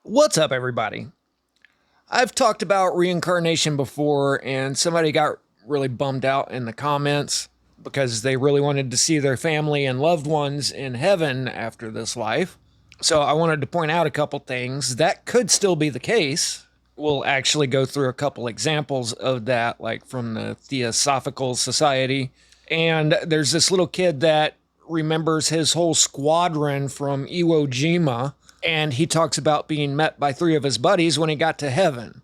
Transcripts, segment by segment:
What's up, everybody? I've talked about reincarnation before, and somebody got really bummed out in the comments because they really wanted to see their family and loved ones in heaven after this life. So I wanted to point out a couple things that could still be the case. We'll actually go through a couple examples of that, like from the Theosophical Society. And there's this little kid that remembers his whole squadron from Iwo Jima, and he talks about being met by three of his buddies when he got to heaven.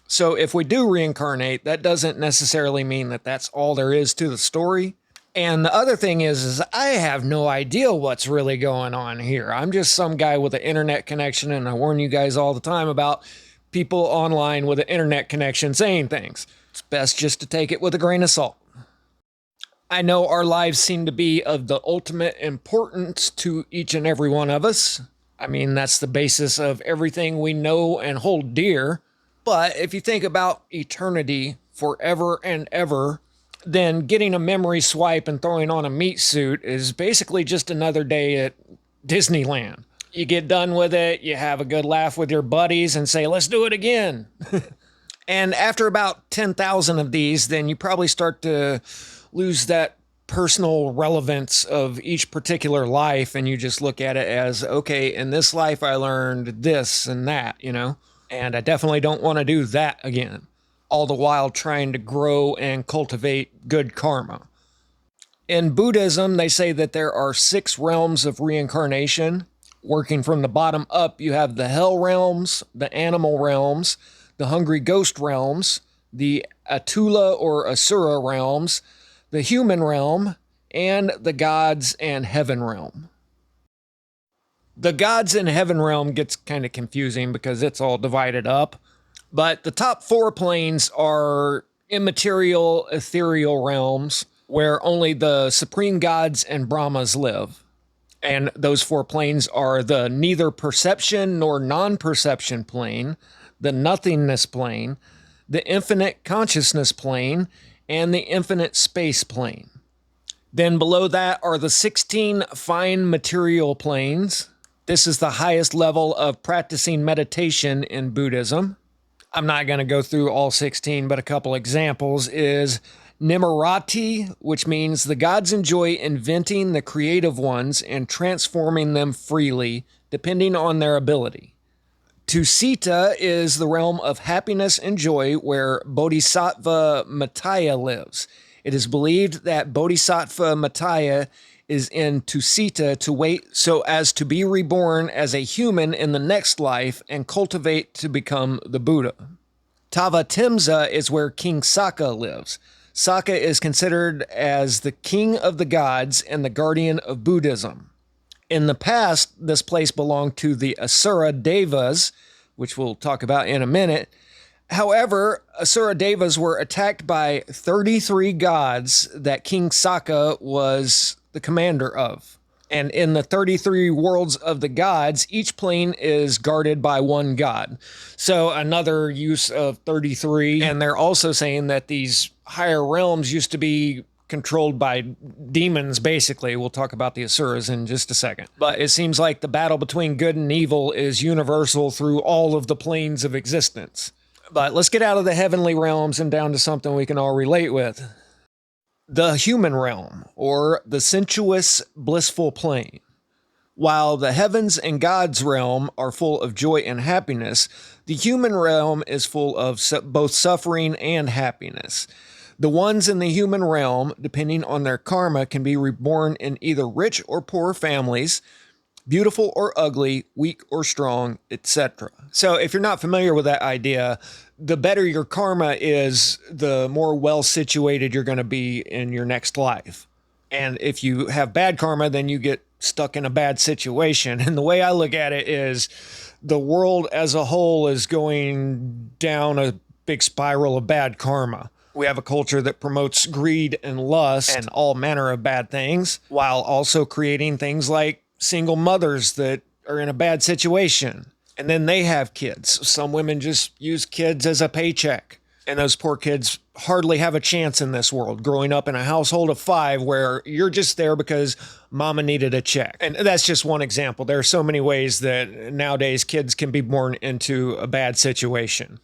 So if we do reincarnate, that doesn't necessarily mean that that's all there is to the story. And the other thing is I have no idea what's really going on here. I'm just some guy with an internet connection, and I warn you guys all the time about people online with an internet connection saying things. It's best just to take it with a grain of salt. I know our lives seem to be of the ultimate importance to each and every one of us. I mean, that's the basis of everything we know and hold dear. But if you think about eternity forever and ever, then getting a memory swipe and throwing on a meat suit is basically just another day at Disneyland. You get done with it, you have a good laugh with your buddies and say, let's do it again. And after about 10,000 of these, then you probably start to lose that personal relevance of each particular life, and you just look at it as, okay, in this life I learned this and that, and I definitely don't want to do that again, all the while trying to grow and cultivate good karma. In Buddhism, they say that there are 6 realms of reincarnation. Working from the bottom up, you have the hell realms, the animal realms, the hungry ghost realms, the Atula or Asura realms, the human realm, and the gods and heaven realm. The gods and heaven realm gets kind of confusing because it's all divided up, but the top 4 planes are immaterial, ethereal realms where only the supreme gods and Brahmas live. And those 4 planes are the neither perception nor non-perception plane, the nothingness plane, the infinite consciousness plane, and the infinite space plane. Then below that are the 16 fine material planes. This is the highest level of practicing meditation in Buddhism. I'm not going to go through all 16, but a couple examples is Nimirati, which means the gods enjoy inventing the creative ones and transforming them freely, depending on their ability. Tusita is the realm of happiness and joy where Bodhisattva Mataya lives. It is believed that Bodhisattva Mataya is in Tusita to wait so as to be reborn as a human in the next life and cultivate to become the Buddha. Tavatimsa is where King Saka lives. Saka is considered as the king of the gods and the guardian of Buddhism. In the past, this place belonged to the Asura Devas, which we'll talk about in a minute. However, Asura Devas were attacked by 33 gods that King Saka was the commander of. And in the 33 worlds of the gods, each plane is guarded by one god. So another use of 33. And they're also saying that these higher realms used to be controlled by demons, basically. We'll talk about the Asuras in just a second. But it seems like the battle between good and evil is universal through all of the planes of existence. But let's get out of the heavenly realms and down to something we can all relate with. The human realm, or the sensuous, blissful plane. While the heavens and God's realm are full of joy and happiness, the human realm is full of both suffering and happiness. The ones in the human realm, depending on their karma, can be reborn in either rich or poor families, beautiful or ugly, weak or strong, etc. So if you're not familiar with that idea, the better your karma is, the more well-situated you're going to be in your next life. And if you have bad karma, then you get stuck in a bad situation. And the way I look at it is the world as a whole is going down a big spiral of bad karma. We have a culture that promotes greed and lust and all manner of bad things, while also creating things like single mothers that are in a bad situation. And then they have kids. Some women just use kids as a paycheck. And those poor kids hardly have a chance in this world, growing up in a household of 5 where you're just there because mama needed a check. And that's just one example. There are so many ways that nowadays kids can be born into a bad situation.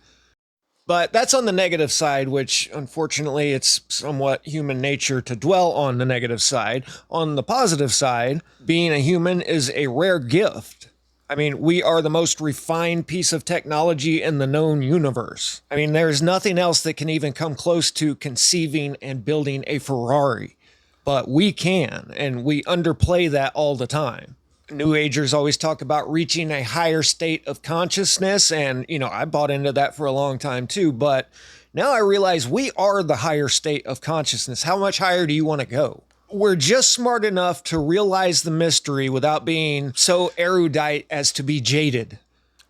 But that's on the negative side, which unfortunately it's somewhat human nature to dwell on the negative side. On the positive side, being a human is a rare gift. I mean, we are the most refined piece of technology in the known universe. I mean, there's nothing else that can even come close to conceiving and building a Ferrari. But we can, and we underplay that all the time. New Agers always talk about reaching a higher state of consciousness, and, I bought into that for a long time too, but now I realize we are the higher state of consciousness. How much higher do you want to go? We're just smart enough to realize the mystery without being so erudite as to be jaded.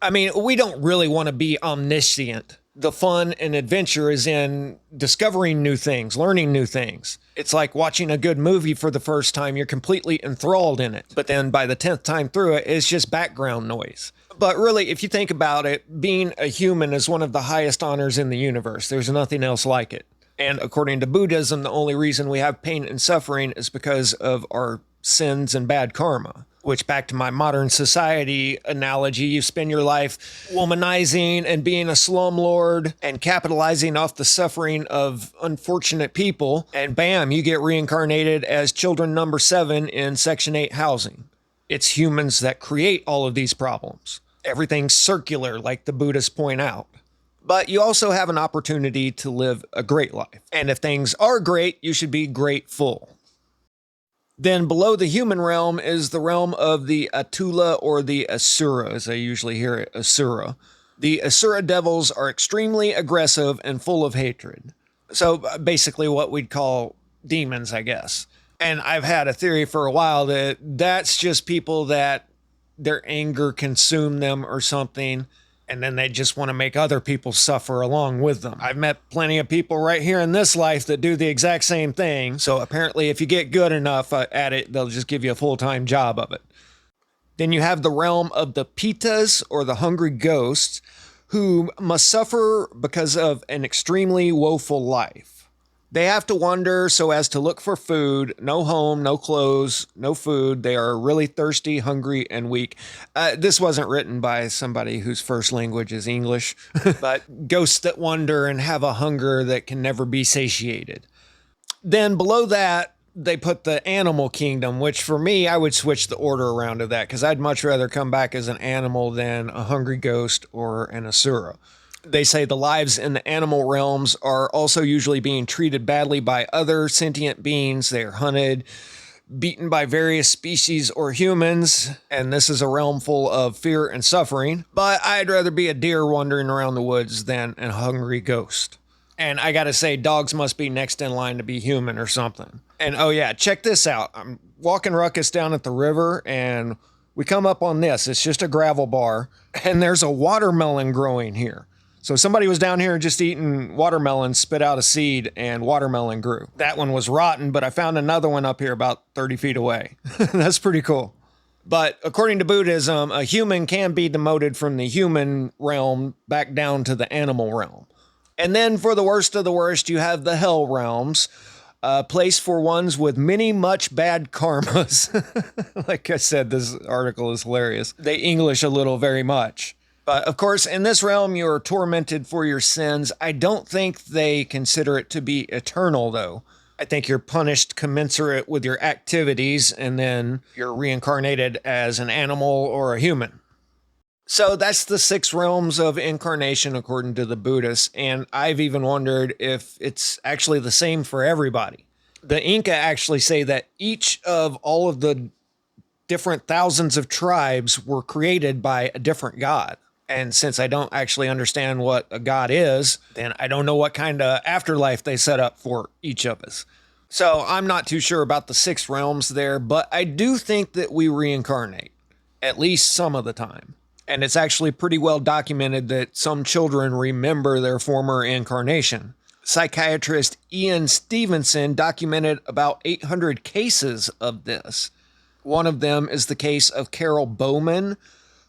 I mean, we don't really want to be omniscient. The fun and adventure is in discovering new things, learning new things. It's like watching a good movie for the first time. You're completely enthralled in it. But then by the 10th time through it, it's just background noise. But really, if you think about it, being a human is one of the highest honors in the universe. There's nothing else like it. And according to Buddhism, the only reason we have pain and suffering is because of our sins and bad karma. Which, back to my modern society analogy, you spend your life womanizing and being a slumlord and capitalizing off the suffering of unfortunate people, and bam, you get reincarnated as children number 7 in Section 8 housing. It's humans that create all of these problems. Everything's circular, like the Buddhists point out. But you also have an opportunity to live a great life. And if things are great, you should be grateful. Then below the human realm is the realm of the Atula or the Asura, as I usually hear it, Asura. The Asura devils are extremely aggressive and full of hatred. So basically what we'd call demons, I guess. And I've had a theory for a while that that's just people that their anger consumed them or something, and then they just want to make other people suffer along with them. I've met plenty of people right here in this life that do the exact same thing. So apparently if you get good enough at it, they'll just give you a full-time job of it. Then you have the realm of the Pitas or the hungry ghosts who must suffer because of an extremely woeful life. They have to wander so as to look for food, no home, no clothes, no food. They are really thirsty, hungry, and weak. This wasn't written by somebody whose first language is English, but ghosts that wander and have a hunger that can never be satiated. Then below that, they put the animal kingdom, which for me, I would switch the order around to that because I'd much rather come back as an animal than a hungry ghost or an Asura. They say the lives in the animal realms are also usually being treated badly by other sentient beings. They are hunted, beaten by various species or humans, and this is a realm full of fear and suffering. But I'd rather be a deer wandering around the woods than a hungry ghost. And I gotta say, dogs must be next in line to be human or something. And oh yeah, check this out. I'm walking ruckus down at the river, and we come up on this. It's just a gravel bar, and there's a watermelon growing here. So somebody was down here just eating watermelon, spit out a seed, and watermelon grew. That one was rotten, but I found another one up here about 30 feet away. That's pretty cool. But according to Buddhism, a human can be demoted from the human realm back down to the animal realm. And then for the worst of the worst, you have the hell realms, a place for ones with many much bad karmas. Like I said, this article is hilarious. They English a little very much. But of course, in this realm, you are tormented for your sins. I don't think they consider it to be eternal, though. I think you're punished commensurate with your activities, and then you're reincarnated as an animal or a human. So that's the 6 realms of incarnation according to the Buddhists, and I've even wondered if it's actually the same for everybody. The Inca actually say that each of all of the different thousands of tribes were created by a different god. And since I don't actually understand what a god is, then I don't know what kind of afterlife they set up for each of us. So I'm not too sure about the 6 realms there, but I do think that we reincarnate, at least some of the time. And it's actually pretty well documented that some children remember their former incarnation. Psychiatrist Ian Stevenson documented about 800 cases of this. One of them is the case of Carol Bowman,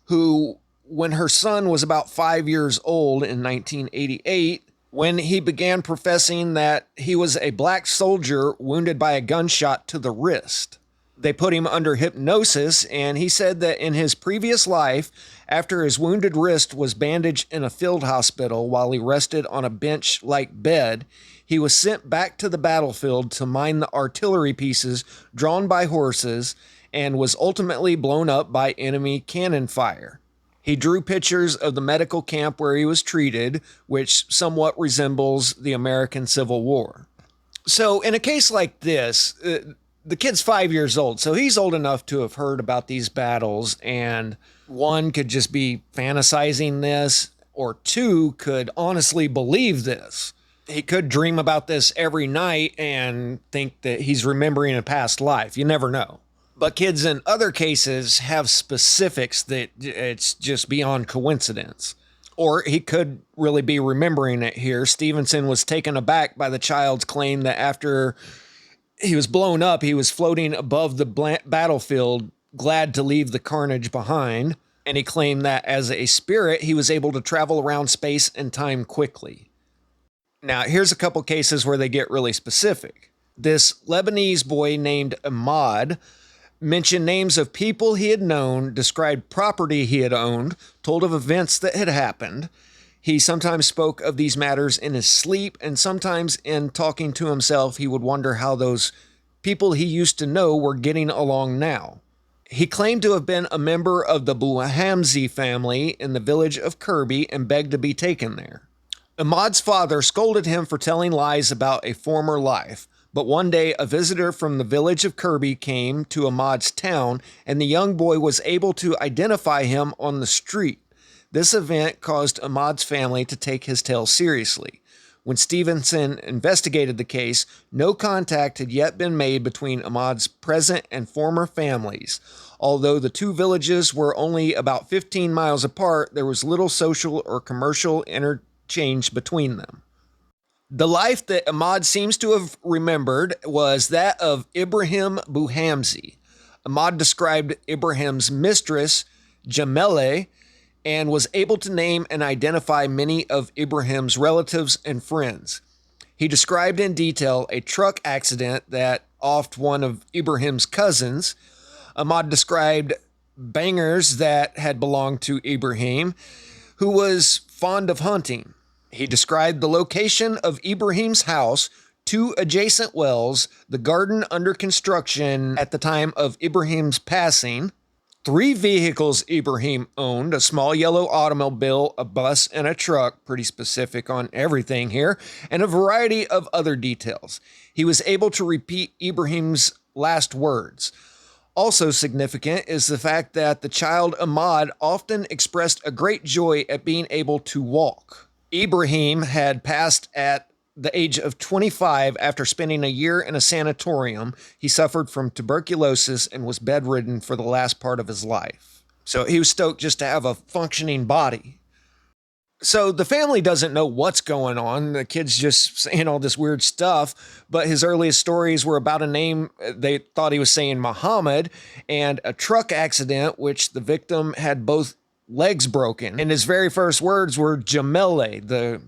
who, when her son was about 5 years old in 1988, when he began professing that he was a black soldier wounded by a gunshot to the wrist. They put him under hypnosis, and he said that in his previous life, after his wounded wrist was bandaged in a field hospital while he rested on a bench-like bed, he was sent back to the battlefield to mine the artillery pieces drawn by horses and was ultimately blown up by enemy cannon fire. He drew pictures of the medical camp where he was treated, which somewhat resembles the American Civil War. So in a case like this, the kid's 5 years old, so he's old enough to have heard about these battles, and one could just be fantasizing this, or two could honestly believe this. He could dream about this every night and think that he's remembering a past life. You never know. But kids in other cases have specifics that it's just beyond coincidence. Or he could really be remembering it here. Stevenson was taken aback by the child's claim that after he was blown up, he was floating above the battlefield, glad to leave the carnage behind. And he claimed that as a spirit, he was able to travel around space and time quickly. Now, here's a couple cases where they get really specific. This Lebanese boy named Ahmad mentioned names of people he had known, described property he had owned, told of events that had happened. He sometimes spoke of these matters in his sleep, and sometimes in talking to himself, he would wonder how those people he used to know were getting along now. He claimed to have been a member of the Buhamzi family in the village of Kirby and begged to be taken there. Ahmad's father scolded him for telling lies about a former life, but one day a visitor from the village of Kirby came to Ahmad's town, and the young boy was able to identify him on the street. This event caused Ahmad's family to take his tale seriously. When Stevenson investigated the case, no contact had yet been made between Ahmad's present and former families. Although the two villages were only about 15 miles apart, there was little social or commercial interchange between them. The life that Ahmad seems to have remembered was that of Ibrahim Buhamzi. Ahmad described Ibrahim's mistress, Jamele, and was able to name and identify many of Ibrahim's relatives and friends. He described in detail a truck accident that offed one of Ibrahim's cousins. Ahmad described bangers that had belonged to Ibrahim, who was fond of hunting. He described the location of Ibrahim's house, two adjacent wells, the garden under construction at the time of Ibrahim's passing, 3 vehicles Ibrahim owned, a small yellow automobile, a bus, and a truck, pretty specific on everything here, and a variety of other details. He was able to repeat Ibrahim's last words. Also significant is the fact that the child Ahmad often expressed a great joy at being able to walk. Ibrahim had passed at the age of 25 after spending a year in a sanatorium. He suffered from tuberculosis and was bedridden for the last part of his life. So he was stoked just to have a functioning body. So the family doesn't know what's going on. The kid's just saying all this weird stuff, but his earliest stories were about a name. They thought he was saying Muhammad, and a truck accident, which the victim had both legs broken. And his very first words were Jamele, the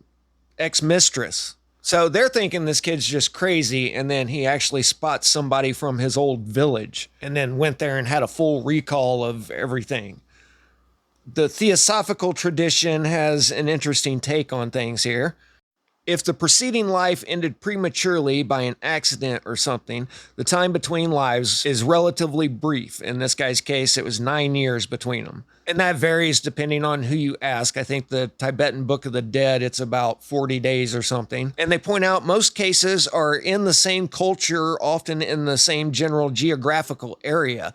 ex-mistress. So they're thinking this kid's just crazy, and then he actually spots somebody from his old village and then went there and had a full recall of everything. The Theosophical tradition has an interesting take on things here. If the preceding life ended prematurely by an accident or something, the time between lives is relatively brief. In this guy's case, it was 9 years between them. And that varies depending on who you ask. I think the Tibetan Book of the Dead, it's about 40 days or something. And they point out most cases are in the same culture, often in the same general geographical area.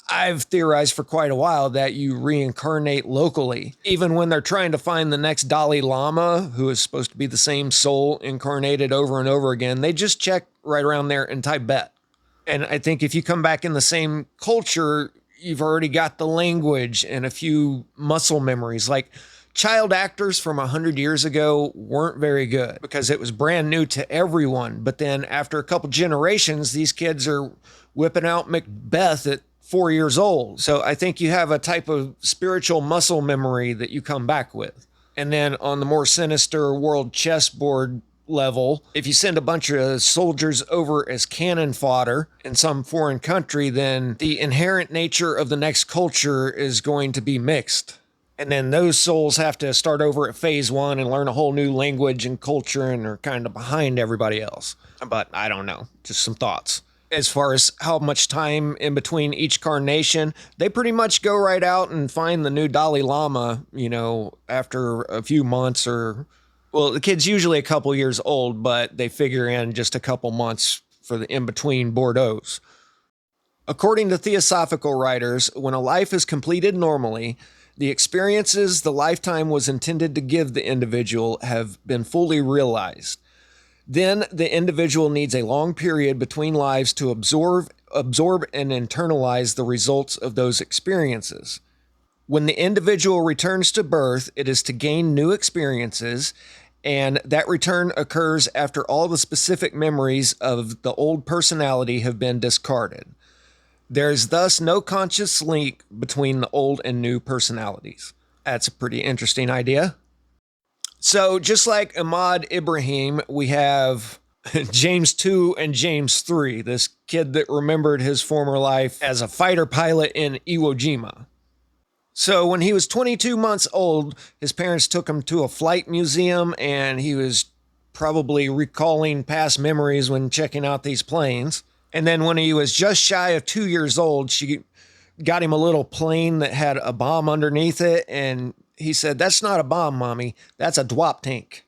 I've theorized for quite a while that you reincarnate locally. Even when they're trying to find the next Dalai Lama, who is supposed to be the same soul incarnated over and over again, they just check right around there in Tibet. And I think if you come back in the same culture, you've already got the language and a few muscle memories. Like child actors from 100 years ago weren't very good because it was brand new to everyone. But then after a couple generations, these kids are whipping out Macbeth at 4 years old. So I think you have a type of spiritual muscle memory that you come back with. And then on the more sinister world chessboard level, if you send a bunch of soldiers over as cannon fodder in some foreign country, then the inherent nature of the next culture is going to be mixed. And then those souls have to start over at phase one and learn a whole new language and culture and are kind of behind everybody else. But I don't know, just some thoughts. As far as how much time in between each carnation, they pretty much go right out and find the new Dalai Lama, after a few months well, the kid's usually a couple years old, but they figure in just a couple months for the in-between Bordeaux's. According to Theosophical writers, when a life is completed normally, the experiences the lifetime was intended to give the individual have been fully realized. Then the individual needs a long period between lives to absorb and internalize the results of those experiences. When the individual returns to birth, it is to gain new experiences, and that return occurs after all the specific memories of the old personality have been discarded. There is thus no conscious link between the old and new personalities. That's a pretty interesting idea. So just like Ahmad Ibrahim, we have James 2 and James 3, this kid that remembered his former life as a fighter pilot in Iwo Jima. So when he was 22 months old, his parents took him to a flight museum, and he was probably recalling past memories when checking out these planes. And then when he was just shy of 2 years old, she got him a little plane that had a bomb underneath it, and he said, "That's not a bomb, Mommy. That's a drop tank."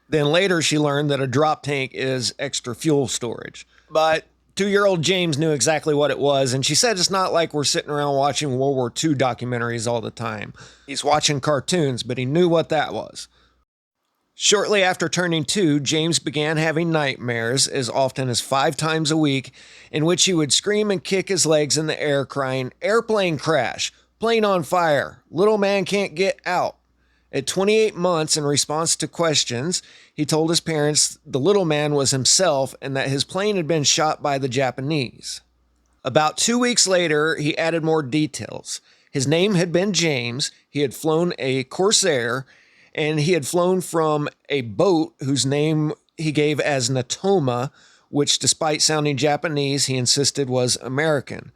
Then later she learned that a drop tank is extra fuel storage. But 2-year-old James knew exactly what it was, and she said it's not like we're sitting around watching World War II documentaries all the time. He's watching cartoons, but he knew what that was. Shortly after turning 2, James began having nightmares as often as 5 times a week, in which he would scream and kick his legs in the air, crying, "Airplane crash! Plane on fire! Little man can't get out!" At 28 months, in response to questions, he told his parents the little man was himself and that his plane had been shot by the Japanese. About 2 weeks later, he added more details. His name had been James, he had flown a Corsair, and he had flown from a boat whose name he gave as Natoma, which, despite sounding Japanese, he insisted was American.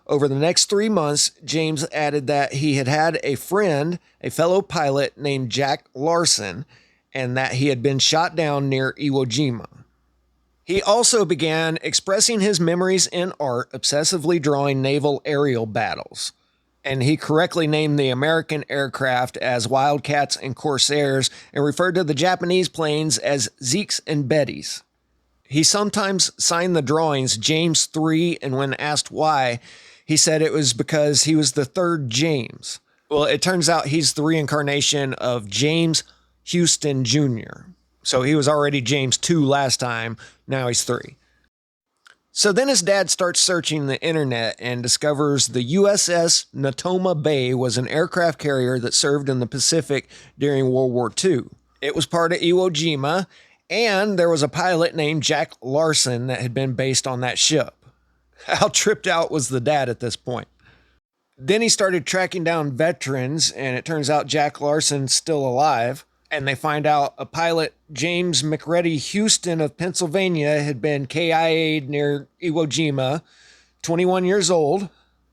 Over the next 3 months, James added that he had had a friend, a fellow pilot named Jack Larson, and that he had been shot down near Iwo Jima. He also began expressing his memories in art, obsessively drawing naval aerial battles. And he correctly named the American aircraft as Wildcats and Corsairs and referred to the Japanese planes as Zeeks and Bettys. He sometimes signed the drawings James 3, and when asked why, he said it was because he was the third James. Well, it turns out he's the reincarnation of James Houston Jr. So he was already James 2 last time, now he's 3. So then his dad starts searching the internet and discovers the USS Natoma Bay was an aircraft carrier that served in the Pacific during World War II. It was part of Iwo Jima, and there was a pilot named Jack Larson that had been based on that ship. How tripped out was the dad at this point? Then he started tracking down veterans, and it turns out Jack Larson's still alive. And they find out a pilot, James McReady Houston of Pennsylvania, had been KIA'd near Iwo Jima, 21 years old,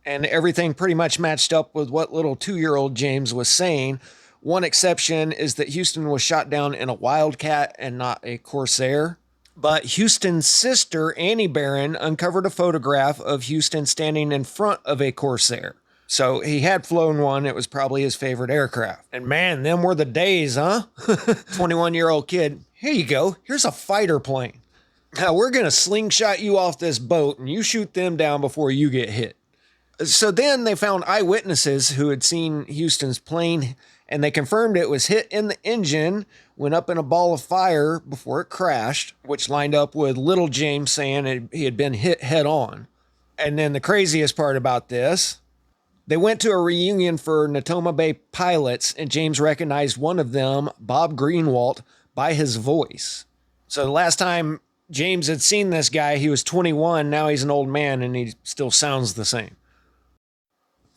and everything pretty much matched up with what little 2-year-old James was saying. One exception is that Houston was shot down in a Wildcat and not a Corsair. But Houston's sister, Annie Barron, uncovered a photograph of Houston standing in front of a Corsair. So he had flown one. It was probably his favorite aircraft. And man, them were the days, huh? 21-year-old kid. Here you go. Here's a fighter plane. Now we're going to slingshot you off this boat and you shoot them down before you get hit. So then they found eyewitnesses who had seen Houston's plane, and they confirmed it was hit in the engine, went up in a ball of fire before it crashed, which lined up with little James saying he had been hit head on. And then the craziest part about this, they went to a reunion for Natoma Bay pilots, and James recognized one of them, Bob Greenwalt, by his voice. So the last time James had seen this guy, he was 21. Now he's an old man, and he still sounds the same.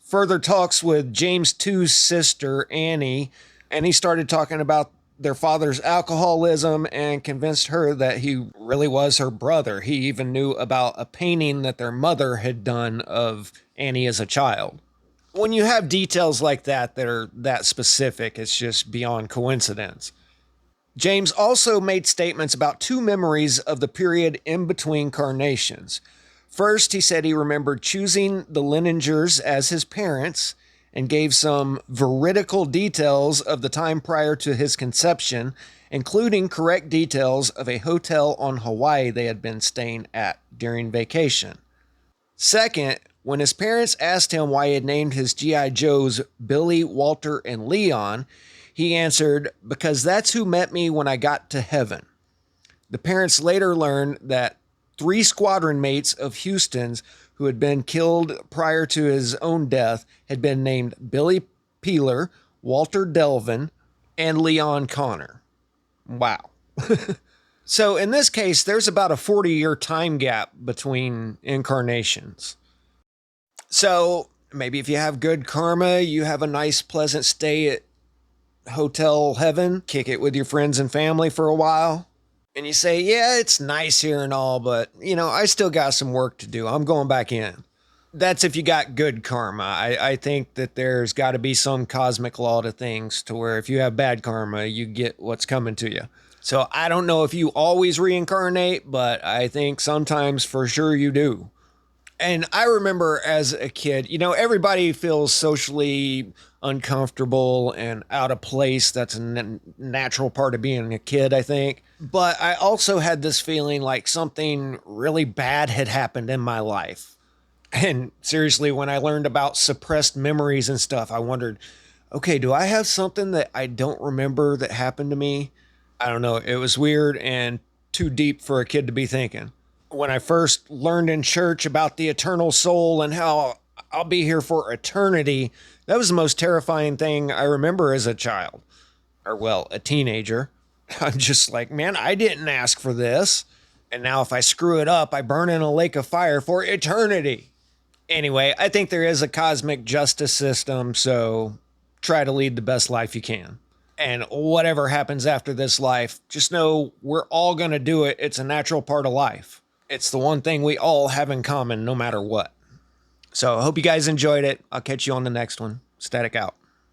Further talks with James 2's sister, Annie, And he started talking about their father's alcoholism and convinced her that he really was her brother. He even knew about a painting that their mother had done of Annie as a child. When you have details like that are that specific, it's just beyond coincidence. James also made statements about two memories of the period in between carnations. First, he said he remembered choosing the Lenningers as his parents and gave some veridical details of the time prior to his conception, including correct details of a hotel on Hawaii they had been staying at during vacation. Second, when his parents asked him why he had named his G.I. Joes Billy, Walter, and Leon, he answered, "Because that's who met me when I got to heaven." The parents later learned that 3 squadron mates of Houston's who had been killed prior to his own death had been named Billy Peeler, Walter Delvin, and Leon Connor. Wow. So in this case, there's about a 40-year time gap between incarnations. So maybe if you have good karma, you have a nice, pleasant stay at hotel heaven, kick it with your friends and family for a while. And you say, yeah, it's nice here and all, but, I still got some work to do. I'm going back in. That's if you got good karma. I think that there's got to be some cosmic law to things to where if you have bad karma, you get what's coming to you. So I don't know if you always reincarnate, but I think sometimes for sure you do. And I remember as a kid, everybody feels socially uncomfortable and out of place. That's a natural part of being a kid, I think. But I also had this feeling like something really bad had happened in my life. And seriously, when I learned about suppressed memories and stuff, I wondered, okay, do I have something that I don't remember that happened to me? I don't know. It was weird and too deep for a kid to be thinking. When I first learned in church about the eternal soul and how I'll be here for eternity, that was the most terrifying thing I remember as a child. Or, well, a teenager. I'm just like, man, I didn't ask for this. And now if I screw it up, I burn in a lake of fire for eternity. Anyway, I think there is a cosmic justice system, so try to lead the best life you can. And whatever happens after this life, just know we're all going to do it. It's a natural part of life. It's the one thing we all have in common, no matter what. So I hope you guys enjoyed it. I'll catch you on the next one. Static out.